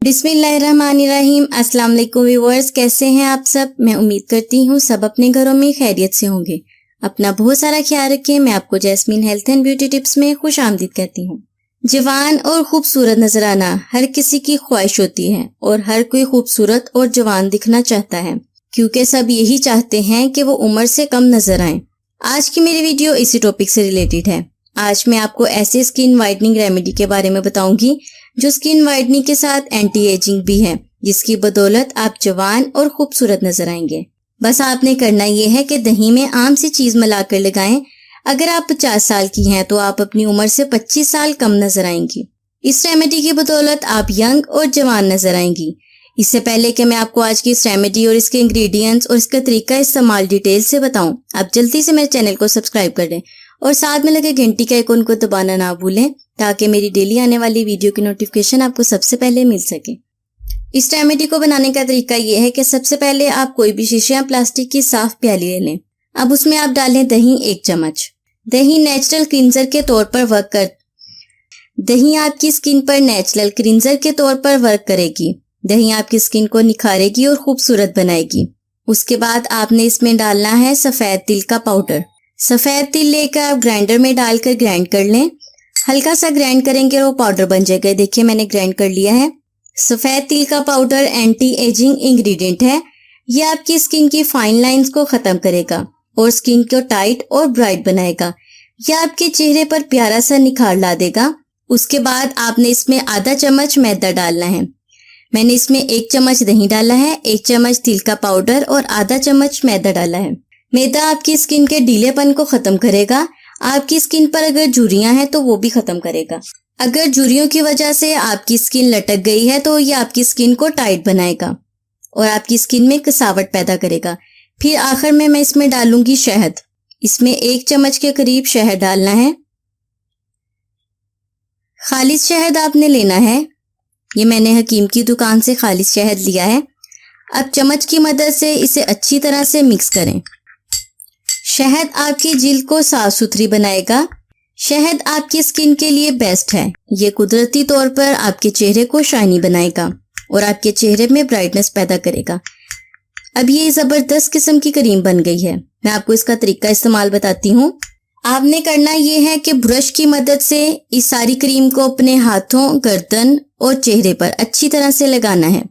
बिस्मिल्लाहिर्रहमानिर्रहीम। अस्सलाम वालेकुम व्यूअर्स, कैसे हैं आप सब। मैं उम्मीद करती हूँ सब अपने घरों में खैरियत से होंगे। अपना बहुत सारा ख्याल रखें। मैं आपको jasmine health and beauty tips में खुश आमदीद कहती हूँ। जवान और खूबसूरत नजर आना हर किसी की ख्वाहिश होती है और हर कोई खूबसूरत और जवान दिखना चाहता है, क्योंकि सब यही चाहते हैं कि वो उम्र से कम नजर आए। आज की मेरी वीडियो इसी टॉपिक से रिलेटेड है। आज मैं आपको ऐसे स्किन वाइटनिंग रेमेडी के बारे में बताऊंगी जो स्किन वाइटनिंग के साथ एंटी एजिंग भी है, जिसकी बदौलत आप जवान और खूबसूरत नजर आएंगे। बस आपने करना ये है कि दही में आम सी चीज मिलाकर लगाएं। अगर आप 50 साल की हैं तो आप अपनी उम्र से 25 साल कम नजर आएंगी। इस रेमेडी की बदौलत आप यंग और जवान नजर आएंगी। इससे पहले कि मैं आपको आज की इस रेमेडी और इसके इंग्रेडिएंट्स और इसका तरीका इस्तेमाल डिटेल से बताऊं, आप जल्दी से मेरे चैनल को सब्सक्राइब कर दें और साथ में लगे घंटी के आइकन को दबाना ना भूलें, ताकि मेरी डेली आने वाली वीडियो की नोटिफिकेशन आपको सबसे पहले मिल सके। इस रेमेडी को बनाने का तरीका ये है कि सबसे पहले आप कोई भी शीशे या प्लास्टिक की साफ प्याली ले लें। अब उसमें आप डालें दही 1 चम्मच। दही नेचुरल क्लींजर के तौर पर वर्क कर दही आपकी स्किन पर नेचुरल क्लींजर के तौर पर वर्क करेगी। दही आपकी स्किन को निखारेगी और खूबसूरत बनाएगी। उसके बाद आपने इसमें डालना है सफेद तिल का पाउडर। सफेद तिल लेकर आप ग्राइंडर में डालकर ग्राइंड कर लें। हल्का सा ग्राइंड करेंगे और वो पाउडर बन जाएगा। देखिए मैंने ग्राइंड कर लिया है। सफेद तिल का पाउडर एंटी एजिंग इंग्रेडिएंट है। ये आपकी स्किन की फाइन लाइंस को खत्म करेगा और स्किन को टाइट और ब्राइट बनाएगा। यह आपके चेहरे पर प्यारा सा निखार ला देगा। उसके बाद आपने इसमें आधा चम्मच मैदा डालना है। मैंने इसमें 1 चम्मच दही डाला है, 1 चम्मच तिल का पाउडर और आधा चम्मच मैदा डाला है। मैदा आपकी स्किन के ढीलेपन को खत्म करेगा। आपकी स्किन पर अगर झुर्रियां हैं तो वो भी खत्म करेगा। अगर झुर्रियों की वजह से आपकी स्किन लटक गई है तो ये आपकी स्किन को टाइट बनाएगा और आपकी स्किन में कसावट पैदा करेगा। फिर आखिर में मैं इसमें डालूंगी शहद। इसमें 1 चम्मच के करीब शहद डालना है। खालिस शहद आपने लेना है। ये मैंने हकीम की दुकान से खालिस शहद लिया है। अब चम्मच की मदद से इसे अच्छी तरह से मिक्स करें। शहद आपकी जिल्द को साफ सुथरी बनाएगा। शहद आपकी स्किन के लिए बेस्ट है। ये कुदरती तौर पर आपके चेहरे को शाइनी बनाएगा और आपके चेहरे में ब्राइटनेस पैदा करेगा। अब ये जबरदस्त किस्म की क्रीम बन गई है। मैं आपको इसका तरीका इस्तेमाल बताती हूँ। आपने करना ये है कि ब्रश की मदद से इस सारी क्रीम को अपने हाथों, गर्दन और चेहरे पर अच्छी तरह से लगाना है।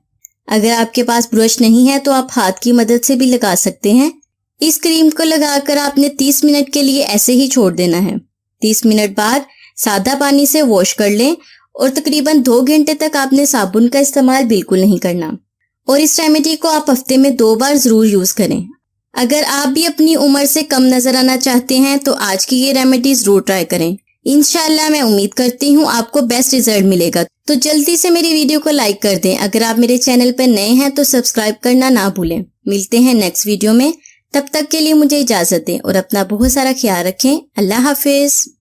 अगर आपके पास ब्रश नहीं है तो आप हाथ की मदद से भी लगा सकते हैं। इस क्रीम को लगाकर आपने 30 मिनट के लिए ऐसे ही छोड़ देना है। 30 मिनट बाद सादा पानी से वॉश कर लें और तकरीबन 2 घंटे तक आपने साबुन का इस्तेमाल बिल्कुल नहीं करना। और इस रेमेडी को आप हफ्ते में 2 बार जरूर यूज करें। अगर आप भी अपनी उम्र से कम नजर आना चाहते हैं तो आज की ये रेमेडी जरूर ट्राई करें। इंशाल्लाह मैं उम्मीद करती हूँ आपको बेस्ट रिजल्ट मिलेगा। तो जल्दी से मेरी वीडियो को लाइक कर दें। अगर आप मेरे चैनल पर नए हैं तो सब्सक्राइब करना ना भूलें। मिलते हैं नेक्स्ट वीडियो में। तब तक के लिए मुझे इजाजत दें और अपना बहुत सारा ख्याल रखें। अल्लाह हाफिज।